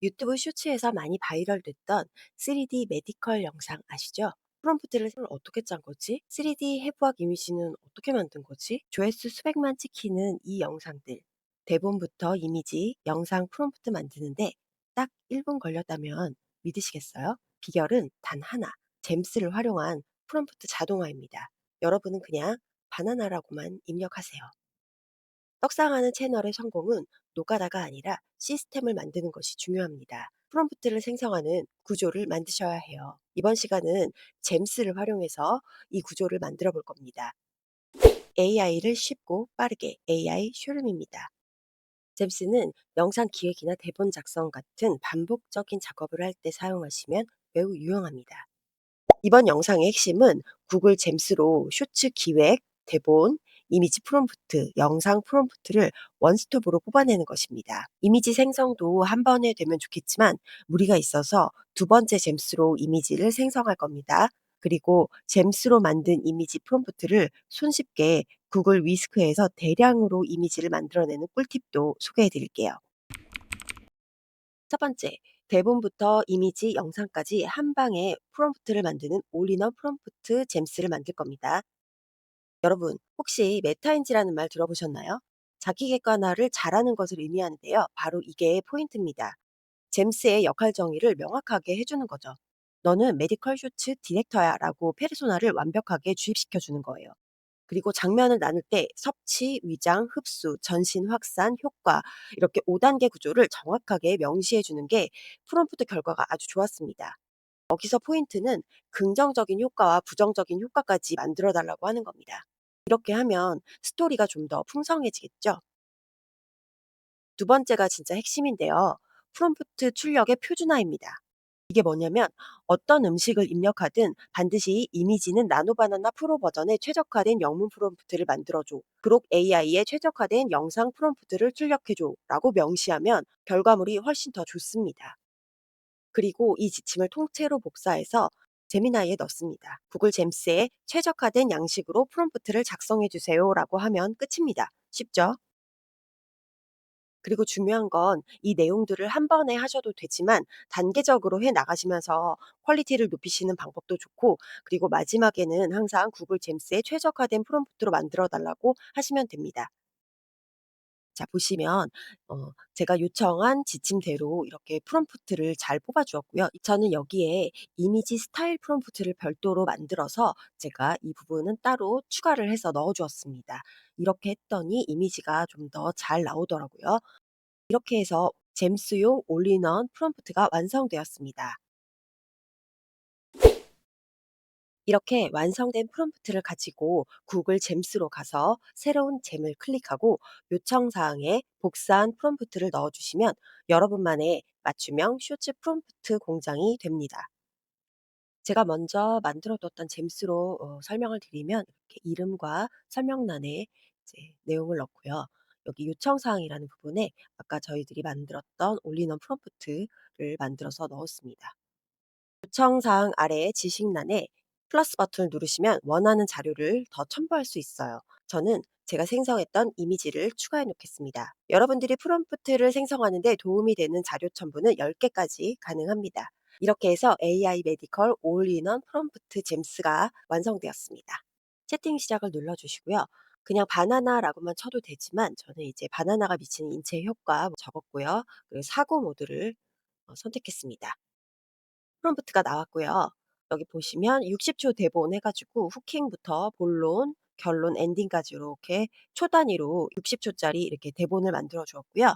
유튜브 쇼츠에서 많이 바이럴됐던 3D 메디컬 영상 아시죠? 프롬프트를 어떻게 짠 거지? 3D 해부학 이미지는 어떻게 만든 거지? 조회수 수백만 찍히는 이 영상들. 대본부터 이미지, 영상 프롬프트 만드는데 딱 1분 걸렸다면 믿으시겠어요? 비결은 단 하나. 잼스를 활용한 프롬프트 자동화입니다. 여러분은 그냥 바나나라고만 입력하세요. 떡상하는 채널의 성공은 노가다가 아니라 시스템을 만드는 것이 중요합니다. 프롬프트를 생성하는 구조를 만드셔야 해요. 이번 시간은 잼스를 활용해서 이 구조를 만들어 볼 겁니다. AI를 쉽고 빠르게 AI 쇼룸입니다. 잼스는 영상 기획이나 대본 작성 같은 반복적인 작업을 할 때 사용하시면 매우 유용합니다. 이번 영상의 핵심은 구글 잼스로 쇼츠 기획, 대본, 이미지 프롬프트, 영상 프롬프트를 원스톱으로 뽑아내는 것입니다. 이미지 생성도 한 번에 되면 좋겠지만 무리가 있어서 두 번째 잼스로 이미지를 생성할 겁니다. 그리고 잼스로 만든 이미지 프롬프트를 손쉽게 구글 위스크에서 대량으로 이미지를 만들어내는 꿀팁도 소개해 드릴게요. 첫 번째, 대본부터 이미지, 영상까지 한 방에 프롬프트를 만드는 올인원 프롬프트 잼스를 만들 겁니다. 여러분, 혹시 메타인지라는 말 들어보셨나요? 자기 객관화를 잘하는 것을 의미하는데요. 바로 이게 포인트입니다. 잼스의 역할 정의를 명확하게 해주는 거죠. 너는 메디컬 쇼츠 디렉터야 라고 페르소나를 완벽하게 주입시켜 주는 거예요. 그리고 장면을 나눌 때 섭취, 위장, 흡수, 전신 확산, 효과 이렇게 5단계 구조를 정확하게 명시해 주는 게 프롬프트 결과가 아주 좋았습니다. 여기서 포인트는 긍정적인 효과와 부정적인 효과까지 만들어 달라고 하는 겁니다. 이렇게 하면 스토리가 좀 더 풍성해지겠죠. 두 번째가 진짜 핵심인데요. 프롬프트 출력의 표준화입니다. 이게 뭐냐면 어떤 음식을 입력하든 반드시 이미지는 나노바나나 프로 버전의 최적화된 영문 프롬프트를 만들어줘. 그록 AI에 최적화된 영상 프롬프트를 출력해줘. 라고 명시하면 결과물이 훨씬 더 좋습니다. 그리고 이 지침을 통째로 복사해서 제미나이에 넣습니다. 구글 잼스에 최적화된 양식으로 프롬프트를 작성해 주세요라고 하면 끝입니다. 쉽죠? 그리고 중요한 건 이 내용들을 한 번에 하셔도 되지만 단계적으로 해 나가시면서 퀄리티를 높이시는 방법도 좋고, 그리고 마지막에는 항상 구글 잼스에 최적화된 프롬프트로 만들어 달라고 하시면 됩니다. 자, 보시면 제가 요청한 지침대로 이렇게 프롬프트를 잘 뽑아 주었고요. 저는 여기에 이미지 스타일 프롬프트를 별도로 만들어서 제가 이 부분은 따로 추가를 해서 넣어 주었습니다. 이렇게 했더니 이미지가 좀 더 잘 나오더라고요. 이렇게 해서 잼스용 올인원 프롬프트가 완성되었습니다. 이렇게 완성된 프롬프트를 가지고 구글 잼스로 가서 새로운 잼을 클릭하고 요청 사항에 복사한 프롬프트를 넣어주시면 여러분만의 맞춤형 쇼츠 프롬프트 공장이 됩니다. 제가 먼저 만들어 뒀던 잼스로 설명을 드리면 이렇게 이름과 설명란에 이제 내용을 넣고요. 여기 요청 사항이라는 부분에 아까 저희들이 만들었던 올인원 프롬프트를 만들어서 넣었습니다. 요청사항 아래 지식란에 플러스 버튼을 누르시면 원하는 자료를 더 첨부할 수 있어요. 저는 제가 생성했던 이미지를 추가해 놓겠습니다. 여러분들이 프롬프트를 생성하는데 도움이 되는 자료 첨부는 10개까지 가능합니다. 이렇게 해서 AI 메디컬 올인원 프롬프트 잼스가 완성되었습니다. 채팅 시작을 눌러주시고요. 그냥 바나나라고만 쳐도 되지만 저는 이제 바나나가 미치는 인체 효과 적었고요. 그리고 사고 모드를 선택했습니다. 프롬프트가 나왔고요. 여기 보시면 60초 대본 해 가지고 후킹부터 본론, 결론, 엔딩까지 이렇게 초 단위로 60초짜리 이렇게 대본을 만들어 주었고요.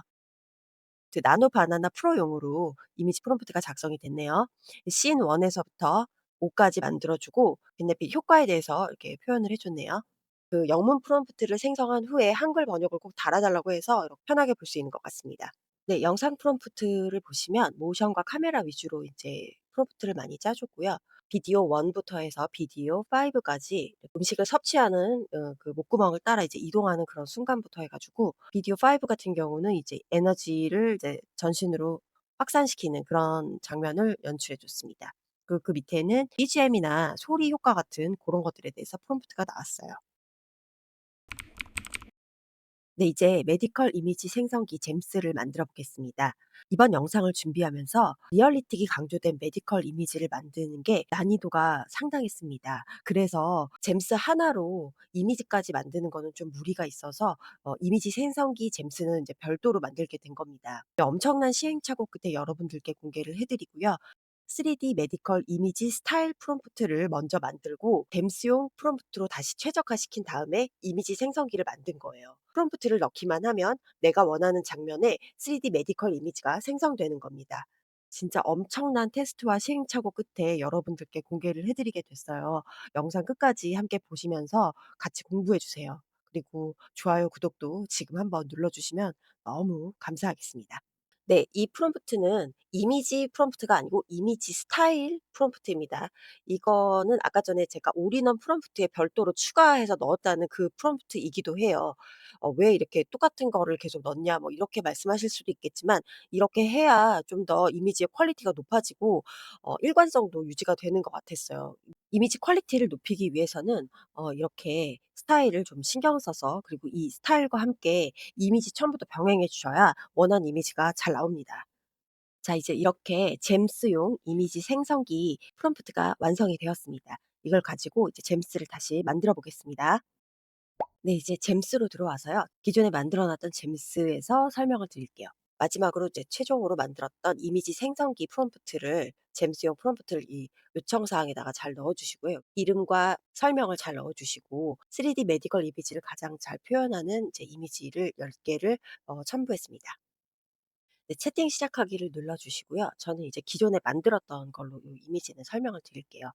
그 나노 바나나 프로용으로 이미지 프롬프트가 작성이 됐네요. 씬 1 에서부터 5 까지 만들어 주고 베네핏 효과에 대해서 이렇게 표현을 해 줬네요. 그 영문 프롬프트를 생성한 후에 한글 번역을 꼭 달아 달라고 해서 이렇게 편하게 볼 수 있는 것 같습니다. 네. 영상 프롬프트를 보시면 모션과 카메라 위주로 이제 프롬프트를 많이 짜 줬고요. 비디오 1 부터 해서 비디오 5 까지 음식을 섭취하는 그 목구멍을 따라 이제 이동하는 그런 순간부터 해 가지고 비디오 5 같은 경우는 이제 에너지를 이제 전신으로 확산시키는 그런 장면을 연출해 줬습니다. 그 밑에는 BGM이나 소리 효과 같은 고런 것들에 대해서 프롬프트가 나왔어요. 네, 이제 메디컬 이미지 생성기 잼스를 만들어 보겠습니다. 이번 영상을 준비하면서 리얼리티가 강조된 메디컬 이미지를 만드는 게 난이도가 상당했습니다. 그래서 잼스 하나로 이미지까지 만드는 거는 좀 무리가 있어서 이미지 생성기 잼스는 이제 별도로 만들게 된 겁니다. 엄청난 시행착오 끝에 여러분들께 공개를 해드리고요. 3D 메디컬 이미지 스타일 프롬프트를 먼저 만들고 댐스용 프롬프트로 다시 최적화시킨 다음에 이미지 생성기를 만든 거예요. 프롬프트를 넣기만 하면 내가 원하는 장면에 3D 메디컬 이미지가 생성되는 겁니다. 진짜 엄청난 테스트와 시행착오 끝에 여러분들께 공개를 해드리게 됐어요. 영상 끝까지 함께 보시면서 같이 공부해 주세요. 그리고 좋아요, 구독도 지금 한번 눌러주시면 너무 감사하겠습니다. 네. 이 프롬프트는 이미지 프롬프트가 아니고 이미지 스타일 프롬프트입니다. 이거는 아까 전에 제가 올인원 프롬프트에 별도로 추가해서 넣었다는 그 프롬프트이기도 해요. "왜 이렇게 똑같은 거를 계속 넣냐?" 뭐 이렇게 말씀하실 수도 있겠지만 이렇게 해야 좀 더 이미지의 퀄리티가 높아지고 일관성도 유지가 되는 것 같았어요. 이미지 퀄리티를 높이기 위해서는 이렇게 스타일을 좀 신경 써서 그리고 이 스타일과 함께 이미지 첨부도 병행해 주셔야 원하는 이미지가 잘 나옵니다. 자, 이제 이렇게 잼스용 이미지 생성기 프롬프트가 완성이 되었습니다. 이걸 가지고 이제 잼스를 다시 만들어 보겠습니다. 네, 이제 잼스로 들어와서요. 기존에 만들어 놨던 잼스에서 설명을 드릴게요. 마지막으로 이제 최종으로 만들었던 이미지 생성기 프롬프트를 잼스용 프롬프트를 이 요청 사항에다가 잘 넣어 주시고요. 이름과 설명을 잘 넣어 주시고 3D 메디컬 이미지를 가장 잘 표현하는 이제 이미지를 10 개를 첨부했습니다. 네, 채팅 시작하기를 눌러 주시고요. 저는 이제 기존에 만들었던 걸로 요 이미지는 설명을 드릴게요.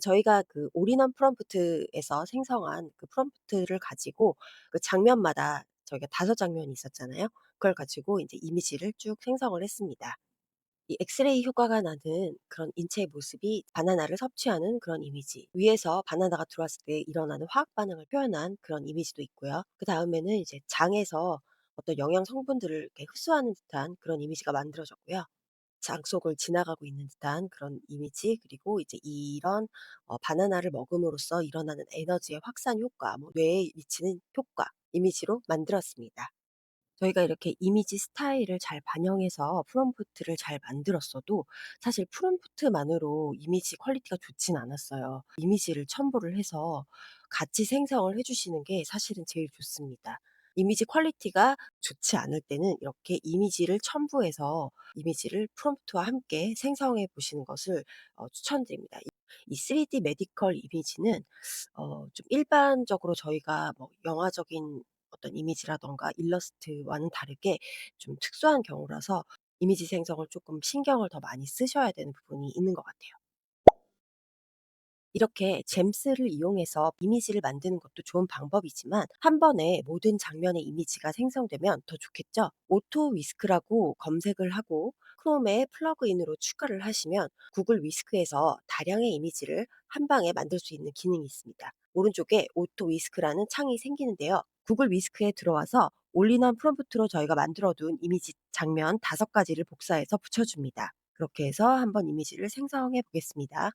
저희가 그 올인원 프롬프트에서 생성한 그 프롬프트를 가지고 그 장면마다 저희가 5 장면이 있었잖아요. 그걸 가지고 인제 이미지를 쭉 생성을 했습니다. 이 엑스레이 효과가 나는 그런 인체의 모습이 바나나를 섭취하는 그런 이미지, 위에서 바나나가 들어왔을 때 일어나는 화학 반응을 표현한 그런 이미지도 있고요. 그다음에는 이제 장에서 어떤 영양 성분들을 이렇게 흡수하는 듯한 그런 이미지가 만들어졌고요. 장 속을 지나가고 있는 듯한 그런 이미지, 그리고 이제 이런 바나나를 먹음으로써 일어나는 에너지의 확산 효과, 뭐 뇌에 미치는 효과 이미지로 만들었습니다. 저희가 이렇게 이미지 스타일을 잘 반영해서 프롬프트를 잘 만들었어도 사실 프롬프트만으로 이미지 퀄리티가 좋진 않았어요. 이미지를 첨부를 해서 같이 생성을 해 주시는 게 사실은 제일 좋습니다. 이미지 퀄리티가 좋지 않을 때는 이렇게 이미지를 첨부해서 이미지를 프롬프트와 함께 생성해 보시는 것을 추천드립니다. 이 3D 메디컬 이미지는 좀 일반적으로 저희가 뭐 영화적인 어떤 이미지라든가 일러스트와는 다르게 좀 특수한 경우라서 이미지 생성을 조금 신경을 더 많이 쓰셔야 되는 부분이 있는 것 같아요. 이렇게 잼스를 이용해서 이미지를 만드는 것도 좋은 방법이지만 한 번에 모든 장면의 이미지가 생성되면 더 좋겠죠. 오토 위스크라고 검색을 하고 크롬에 플러그인으로 추가를 하시면 구글 위스크에서 다량의 이미지를 한 방에 만들 수 있는 기능이 있습니다. 오른쪽에 오토 위스크라는 창이 생기는데요. 구글 위스크에 들어와서 올인원 프롬프트로 저희가 만들어둔 이미지 장면 5가지를 복사해서 붙여줍니다. 그렇게 해서 한번 이미지를 생성해 보겠습니다.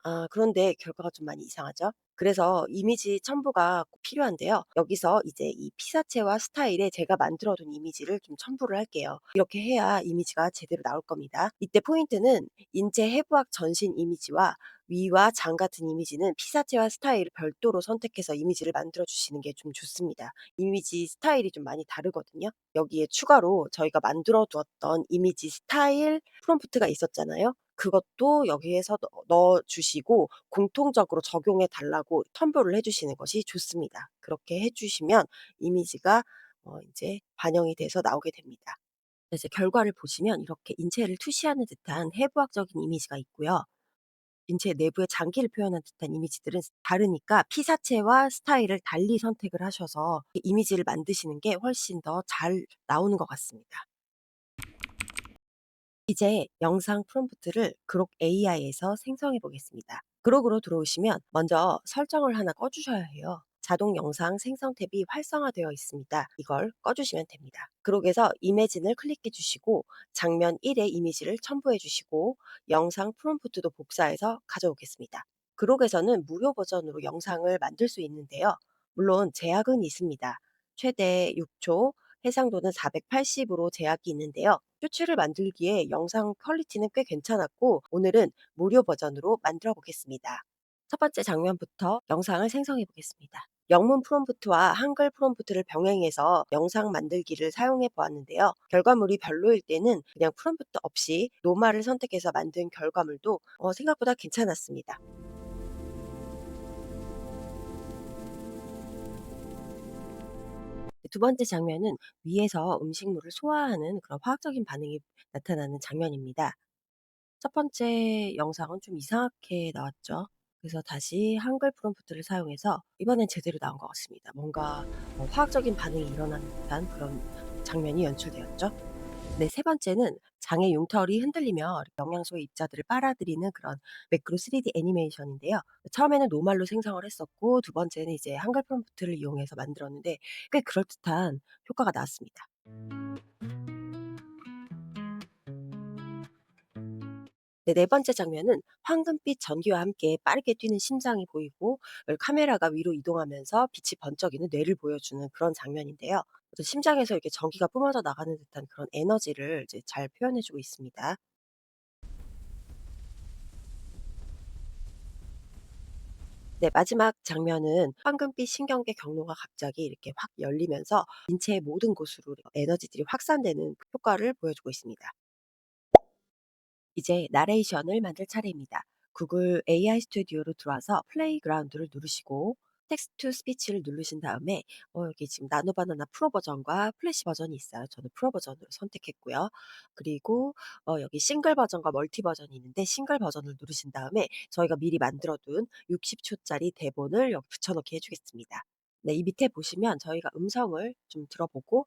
아, 그런데 결과가 좀 많이 이상하죠? 그래서 이미지 첨부가 꼭 필요한데요. 여기서 이제 이 피사체와 스타일에 제가 만들어 둔 이미지를 좀 첨부를 할게요. 이렇게 해야 이미지가 제대로 나올 겁니다. 이때 포인트는 인체 해부학 전신 이미지와 위와 장 같은 이미지는 피사체와 스타일을 별도로 선택해서 이미지를 만들어 주시는 게 좀 좋습니다. 이미지 스타일이 좀 많이 다르거든요. 여기에 추가로 저희가 만들어 두었던 이미지 스타일 프롬프트가 있었잖아요. 그것도 여기에서 넣어 주시고 공통적으로 적용해 달라고 첨부를 해 주시는 것이 좋습니다. 그렇게 해 주시면 이미지가 인제 반영이 돼서 나오게 됩니다. 이제 결과를 보시면 이렇게 인체를 투시하는 듯한 해부학적인 이미지가 있고요. 인체 내부의 장기를 표현한 듯한 이미지들은 다르니까 피사체와 스타일을 달리 선택을 하셔서 이 이미지를 만드시는 게 훨씬 더 잘 나오는 것 같습니다. 이제 영상 프롬프트를 그록 AI에서 생성해 보겠습니다. 그록으로 들어오시면 먼저 설정을 하나 꺼 주셔야 해요. 자동 영상 생성 탭이 활성화되어 있습니다. 이걸 꺼 주시면 됩니다. 그록에서 이매진을 클릭해 주시고 장면 1의 이미지를 첨부해 주시고 영상 프롬프트도 복사해서 가져오겠습니다. 그록에서는 무료 버전으로 영상을 만들 수 있는데요. 물론 제약은 있습니다. 최대 6초, 해상도는 480으로 제약이 있는데요. 쇼츠를 만들기에 영상 퀄리티는 꽤 괜찮았고 오늘은 무료 버전으로 만들어 보겠습니다. 첫 번째 장면부터 영상을 생성해 보겠습니다. 영문 프롬프트와 한글 프롬프트를 병행해서 영상 만들기를 사용해 보았는데요. 결과물이 별로일 때는 그냥 프롬프트 없이 노말을 선택해서 만든 결과물도 생각보다 괜찮았습니다. 두 번째 장면은 위에서 음식물을 소화하는 그런 화학적인 반응이 나타나는 장면입니다. 첫 번째 영상은 좀 이상하게 나왔죠. 그래서 다시 한글 프롬프트를 사용해서 이번엔 제대로 나온 것 같습니다. 뭔가 화학적인 반응이 일어나는 듯한 그런 장면이 연출되었죠. 네, 세 번째는 장의 융털이 흔들리며 영양소의 입자들을 빨아들이는 그런 매크로 3D 애니메이션인데요. 처음에는 노말로 생성을 했었고 두 번째는 이제 한글 프롬프트를 이용해서 만들었는데 꽤 그럴듯한 효과가 나왔습니다. 네, 네 번째 장면은 황금빛 전기와 함께 빠르게 뛰는 심장이 보이고 카메라가 위로 이동하면서 빛이 번쩍이는 뇌를 보여주는 그런 장면인데요. 그래서 심장에서 이렇게 전기가 뿜어져 나가는 듯한 그런 에너지를 이제 잘 표현해 주고 있습니다. 네, 마지막 장면은 황금빛 신경계 경로가 갑자기 이렇게 확 열리면서 인체의 모든 곳으로 에너지들이 확산되는 그 효과를 보여주고 있습니다. 이제 나레이션을 만들 차례입니다. 구글 AI 스튜디오로 들어와서 플레이그라운드를 누르시고 텍스트 투 스피치를 누르신 다음에 여기 지금 나노 바나나 프로 버전과 플래시 버전이 있어요. 저는 프로 버전으로 선택했고요. 그리고 여기 싱글 버전과 멀티 버전이 있는데 싱글 버전을 누르신 다음에 저희가 미리 만들어 둔 60초짜리 대본을 여기 붙여넣기 해 주겠습니다. 네, 이 밑에 보시면 저희가 음성을 좀 들어보고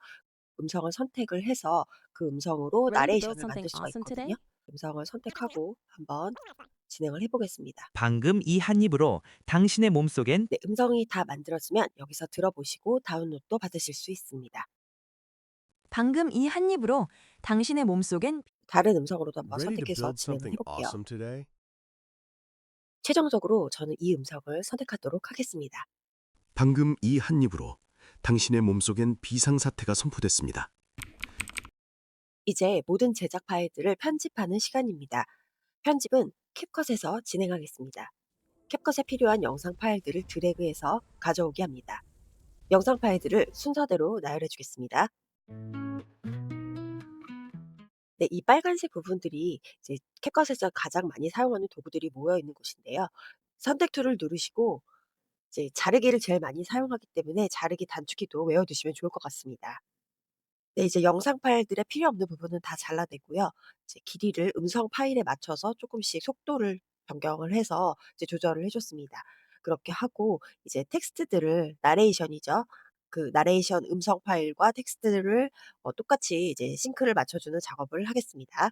음성을 선택을 해서 그 음성으로 Ready to build 나레이션을 something 만들 수가 awesome 있거든요. today? 음성을 선택하고 한번 진행을 해 보겠습니다. 방금 이 한 입으로 당신의 몸속엔 네, 음성이 다 만들어지면 여기서 들어보시고 다운로드도 받으실 수 있습니다. 방금 이 한 입으로 당신의 몸속엔 다른 음성으로도 한번 Ready to 선택해서 build 진행을 something 해 볼게요. awesome today? 최종적으로 저는 이 음성을 선택하도록 하겠습니다. 방금 이 한 입으로 당신의 몸속엔 비상사태가 선포됐습니다. 이제 모든 제작 파일들을 편집하는 시간입니다. 편집은 캡컷에서 진행하겠습니다. 캡컷에 필요한 영상 파일들을 드래그해서 가져오게 합니다. 영상 파일들을 순서대로 나열해 주겠습니다. 네, 이 빨간색 부분들이 이제 캡컷에서 가장 많이 사용하는 도구들이 모여 있는 곳인데요. 선택 툴을 누르시고 이제 자르기를 제일 많이 사용하기 때문에 자르기 단축키도 외워 두시면 좋을 것 같습니다. 네, 이제 영상 파일들의 필요 없는 부분은 다 잘라내고요. 이제 길이를 음성 파일에 맞춰서 조금씩 속도를 변경을 해서 이제 조절을 해 줬습니다. 그렇게 하고 이제 텍스트들을 나레이션이죠. 그 나레이션 음성 파일과 텍스트를 똑같이 이제 싱크를 맞춰 주는 작업을 하겠습니다.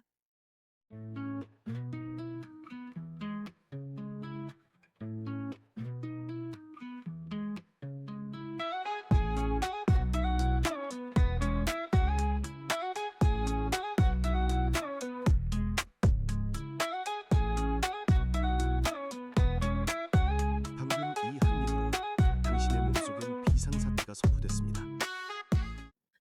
방금 이 한 입으로 당신의 몸속엔 비상사태가 선포됐습니다.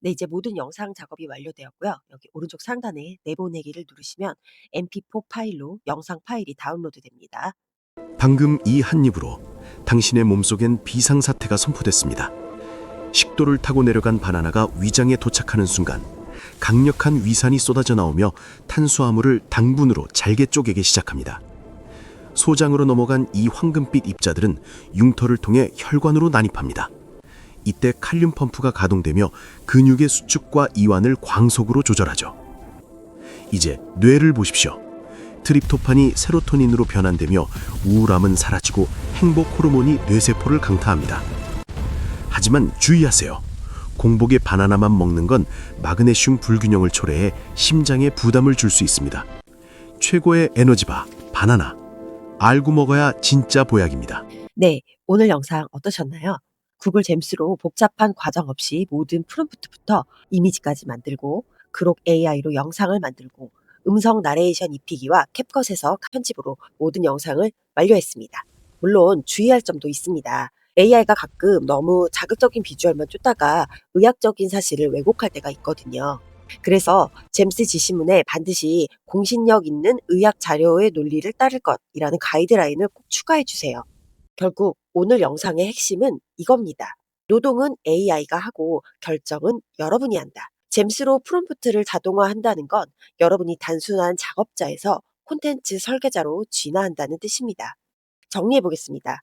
네, 이제 모든 영상 작업이 완료되었고요. 여기 오른쪽 상단에 내보내기를 누르시면 MP4 파일로 영상 파일이 다운로드 됩니다. 방금 이 한 입으로 당신의 몸속엔 비상사태가 선포됐습니다. 식도를 타고 내려간 바나나가 위장에 도착하는 순간 강력한 위산이 쏟아져 나오며 탄수화물을 당분으로 잘게 쪼개기 시작합니다. 소장으로 넘어간 이 황금빛 입자들은 융터를 통해 혈관으로 난입합니다. 이때 칼륨 펌프가 가동되며 근육의 수축과 이완을 광속으로 조절하죠. 이제 뇌를 보십시오. 트립토판이 세로토닌으로 변환되며 우울함은 사라지고 행복 호르몬이 뇌세포를 강타합니다. 하지만 주의하세요. 공복에 바나나만 먹는 건 마그네슘 불균형을 초래해 심장에 부담을 줄 수 있습니다. 최고의 에너지바, 바나나. 알고 먹어야 진짜 보약입니다. 네, 오늘 영상 어떠셨나요? 구글 잼스로 복잡한 과정 없이 모든 프롬프트부터 이미지까지 만들고 그록 AI로 영상을 만들고 음성 나레이션 입히기와 캡컷에서 편집으로 모든 영상을 완료했습니다. 물론 주의할 점도 있습니다. AI가 가끔 너무 자극적인 비주얼만 쫓다가 의학적인 사실을 왜곡할 때가 있거든요. 그래서 잼스 지시문에 반드시 공신력 있는 의학 자료의 논리를 따를 것이라는 가이드라인을 꼭 추가해 주세요. 결국 오늘 영상의 핵심은 이겁니다. 노동은 AI가 하고 결정은 여러분이 한다. 잼스로 프롬프트를 자동화한다는 건 여러분이 단순한 작업자에서 콘텐츠 설계자로 진화한다는 뜻입니다. 정리해 보겠습니다.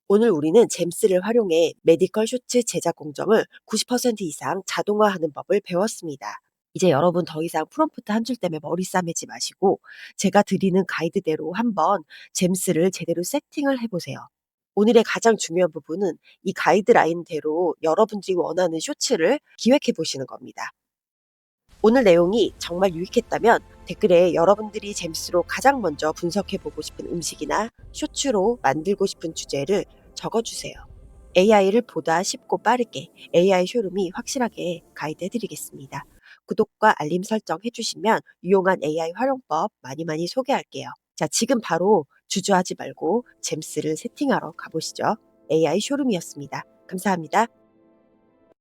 오늘 우리는 잼스를 활용해 메디컬 쇼츠 제작 공정을 90% 이상 자동화하는 법을 배웠습니다. 이제 여러분 더 이상 프롬프트 한 줄 때문에 머리 싸매지 마시고 제가 드리는 가이드대로 한번 잼스를 제대로 세팅을 해보세요. 오늘의 가장 중요한 부분은 이 가이드라인대로 여러분들이 원하는 쇼츠를 기획해 보시는 겁니다. 오늘 내용이 정말 유익했다면 댓글에 여러분들이 잼스로 가장 먼저 분석해 보고 싶은 음식이나 쇼츠로 만들고 싶은 주제를 적어주세요. AI를 보다 쉽고 빠르게 AI 쇼룸이 확실하게 가이드 해드리겠습니다. 구독과 알림 설정 해주시면 유용한 AI 활용법 많이 소개할게요. 자, 지금 바로 주저하지 말고 잼스를 세팅하러 가보시죠. AI 쇼룸이었습니다. 감사합니다.